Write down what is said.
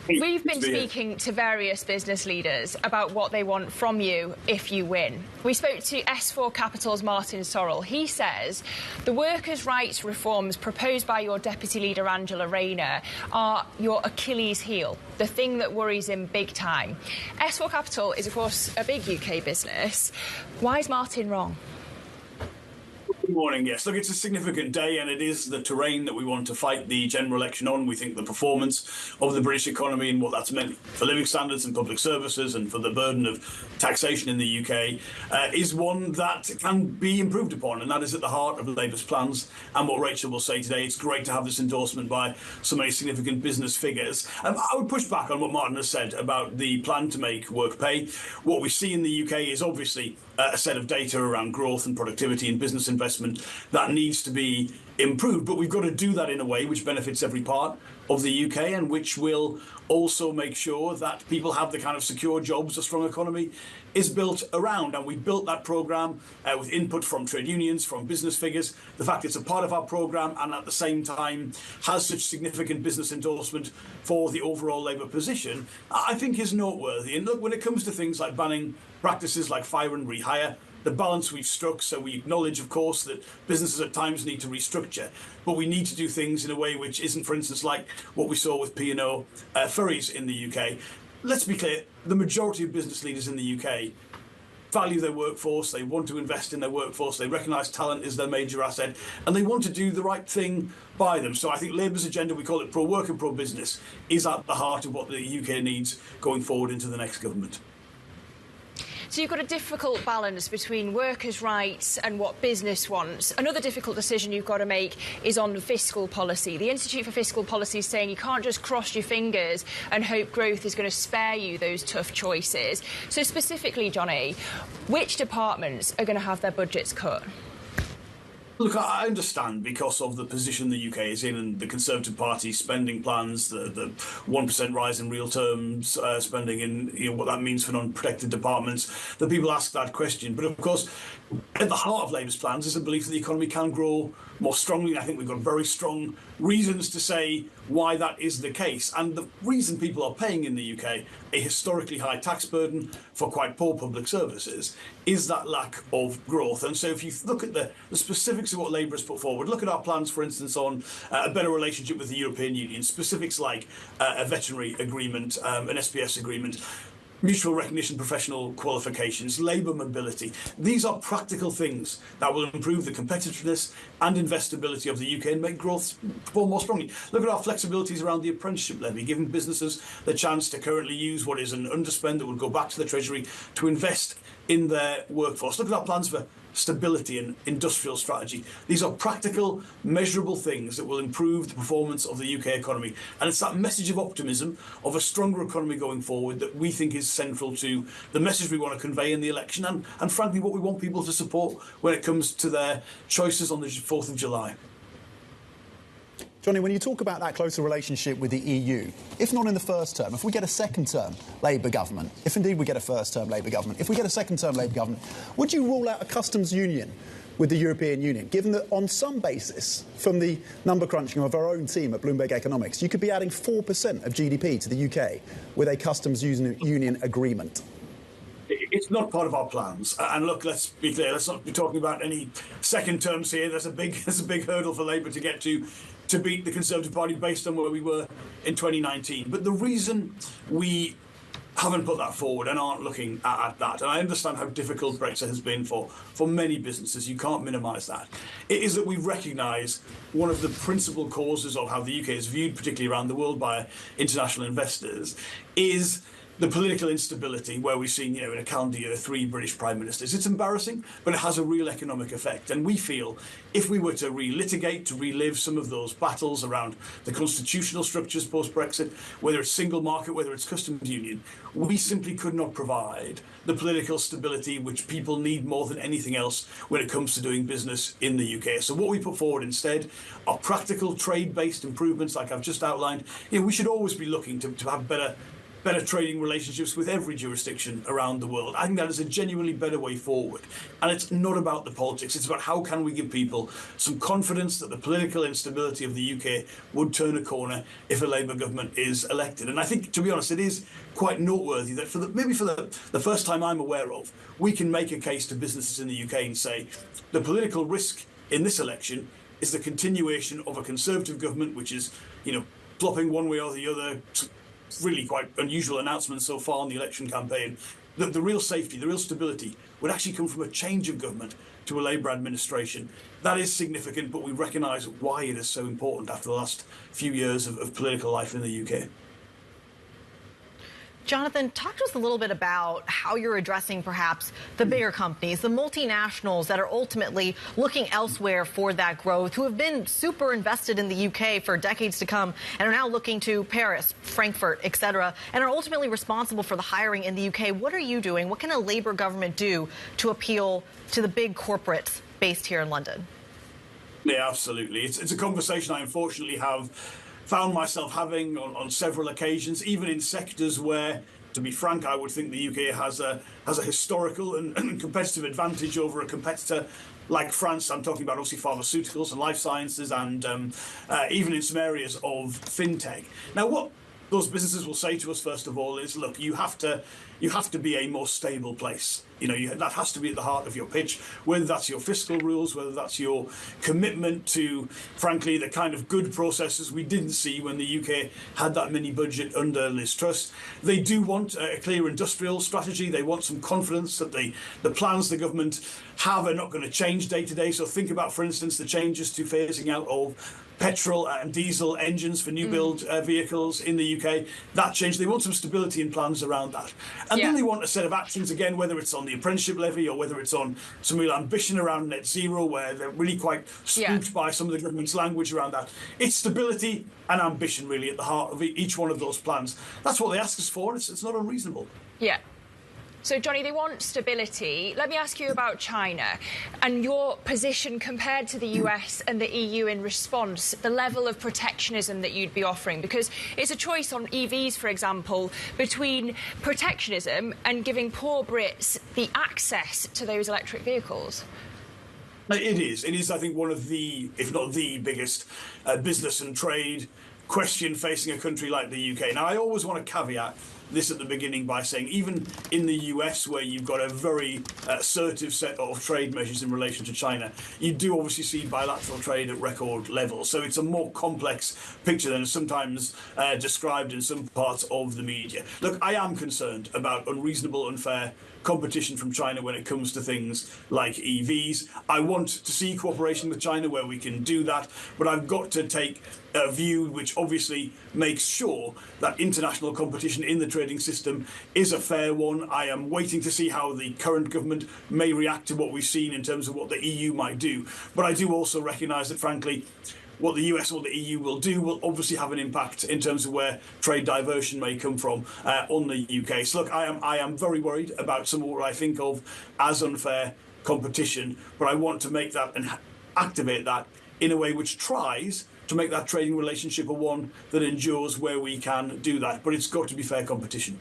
We've been speaking to various business leaders about what they want from you if you win. We spoke to S4 Capital's Martin Sorrell. He says the workers' rights reforms proposed by your deputy leader Angela Rayner are your Achilles heel, the thing that worries him big time. S4 Capital is, of course, a big UK business. Why is Martin wrong? Good morning. Yes, look, it's a significant day, and it is the terrain that we want to fight the general election on. We think the performance of the British economy and what that's meant for living standards and public services and for the burden of taxation in the UK is one that can be improved upon, and that is at the heart of Labour's plans. And what Rachel will say today, it's great to have this endorsement by so many significant business figures. I would push back on what Martin has said about the plan to make work pay. What we see in the UK is obviously a set of data around growth and productivity and business investment that needs to be improved. But we've got to do that in a way which benefits every part of the UK and which will also make sure that people have the kind of secure jobs a strong economy is built around. And we built that programme with input from trade unions, from business figures. The fact it's a part of our programme and at the same time has such significant business endorsement for the overall Labour position, I think is noteworthy. And look, when it comes to things like banning practices like fire and rehire, the balance we've struck, so we acknowledge, of course, that businesses at times need to restructure, but we need to do things in a way which isn't, for instance, like what we saw with P&O ferries in the UK. Let's be clear, the majority of business leaders in the UK value their workforce, they want to invest in their workforce, they recognise talent is their major asset, and they want to do the right thing by them. So I think Labour's agenda, we call it pro-work and pro-business, is at the heart of what the UK needs going forward into the next government. So you've got a difficult balance between workers' rights and what business wants. Another difficult decision you've got to make is on fiscal policy. The Institute for Fiscal Policy is saying you can't just cross your fingers and hope growth is going to spare you those tough choices. So specifically, Johnny, which departments are going to have their budgets cut? Look, I understand because of the position the UK is in and the Conservative Party's spending plans, the 1% rise in real terms spending and what that means for non-protected departments, that people ask that question. But of course, at the heart of Labour's plans is a belief that the economy can grow more strongly. And I think we've got very strong reasons to say why that is the case. And the reason people are paying in the UK a historically high tax burden for quite poor public services is that lack of growth. And so if you look at the specifics of what Labour has put forward, look at our plans, for instance, on a better relationship with the European Union, specifics like a veterinary agreement, an SPS agreement, mutual recognition, professional qualifications, labour mobility. These are practical things that will improve the competitiveness and investability of the UK and make growth perform more strongly. Look at our flexibilities around the apprenticeship levy, giving businesses the chance to currently use what is an underspend that would go back to the Treasury to invest in their workforce. Look at our plans for stability and industrial strategy. These are practical, measurable things that will improve the performance of the UK economy. And it's that message of optimism, of a stronger economy going forward, that we think is central to the message we want to convey in the election and frankly, what we want people to support when it comes to their choices on the 4th of July. Johnny, when you talk about that closer relationship with the EU, if not in the first term, if we get a second-term Labour government, if indeed we get a first-term Labour government, if we get a second-term Labour government, would you rule out a customs union with the European Union, given that on some basis, from the number crunching of our own team at Bloomberg Economics, you could be adding 4% of GDP to the UK with a customs union agreement? It's not part of our plans. And look, let's be clear, let's not be talking about any second terms here. There's a big hurdle for Labour to get to beat the Conservative Party based on where we were in 2019. But the reason we haven't put that forward and aren't looking at that, and I understand how difficult Brexit has been for many businesses, you can't minimise that, it is that we recognise one of the principal causes of how the UK is viewed, particularly around the world by international investors, is the political instability where we've seen, in a calendar year, 3 British prime ministers. It's embarrassing, but it has a real economic effect. And we feel if we were to relitigate, to relive some of those battles around the constitutional structures post-Brexit, whether it's single market, whether it's customs union, we simply could not provide the political stability which people need more than anything else when it comes to doing business in the UK. So what we put forward instead are practical trade-based improvements like I've just outlined. We should always be looking to have better better trading relationships with every jurisdiction around the world. I think that is a genuinely better way forward. And it's not about the politics. It's about how can we give people some confidence that the political instability of the UK would turn a corner if a Labour government is elected. And I think, to be honest, it is quite noteworthy that maybe for the first time I'm aware of, we can make a case to businesses in the UK and say the political risk in this election is the continuation of a Conservative government, which is, flopping one way or the other. Really quite unusual announcements so far in the election campaign. The real safety, the real stability would actually come from a change of government to a Labour administration. That is significant, but we recognise why it is so important after the last few years of political life in the UK. Jonathan, talk to us a little bit about how you're addressing perhaps the bigger companies, the multinationals that are ultimately looking elsewhere for that growth, who have been super invested in the UK for decades to come and are now looking to Paris, Frankfurt, et cetera, and are ultimately responsible for the hiring in the UK. What are you doing? What can a Labour government do to appeal to the big corporates based here in London? Yeah, absolutely. It's a conversation I unfortunately have found myself having on several occasions, even in sectors where, to be frank, I would think the UK has a historical and competitive advantage over a competitor like France. I'm talking about obviously pharmaceuticals and life sciences, and even in some areas of fintech. Now, what those businesses will say to us first of all is, look, you have to be a more stable place. That has to be at the heart of your pitch, whether that's your fiscal rules, whether that's your commitment to, frankly, the kind of good processes we didn't see when the UK had that mini budget under Liz Truss. They do want a clear industrial strategy. They want some confidence that the plans the government have are not going to change day to day. So think about, for instance, the changes to phasing out of petrol and diesel engines for new build vehicles in the UK. That change, they want some stability in plans around that. And then they want a set of actions, again, whether it's on the apprenticeship levy or whether it's on some real ambition around net zero, where they're really quite spooked by some of the government's language around that. It's stability and ambition really at the heart of each one of those plans. That's what they ask us for. It's not unreasonable. Yeah. So, Johnny, they want stability. Let me ask you about China and your position compared to the US and the EU in response, the level of protectionism that you'd be offering, because it's a choice on EVs, for example, between protectionism and giving poor Brits the access to those electric vehicles. It is, I think, one of the, if not the biggest business and trade question facing a country like the UK. Now, I always want to caveat this at the beginning by saying, even in the US, where you've got a very assertive set of trade measures in relation to China, you do obviously see bilateral trade at record levels. So it's a more complex picture than is sometimes described in some parts of the media. Look, I am concerned about unreasonable, unfair competition from China when it comes to things like EVs. I want to see cooperation with China where we can do that, but I've got to take a view which obviously makes sure that international competition in the trading system is a fair one. I am waiting to see how the current government may react to what we've seen in terms of what the EU might do. But I do also recognise that, frankly, what the US or the EU will do will obviously have an impact in terms of where trade diversion may come from on the UK. So look, I am very worried about some of what I think of as unfair competition, but I want to make that and activate that in a way which tries to make that trading relationship a one that endures where we can do that. But it's got to be fair competition.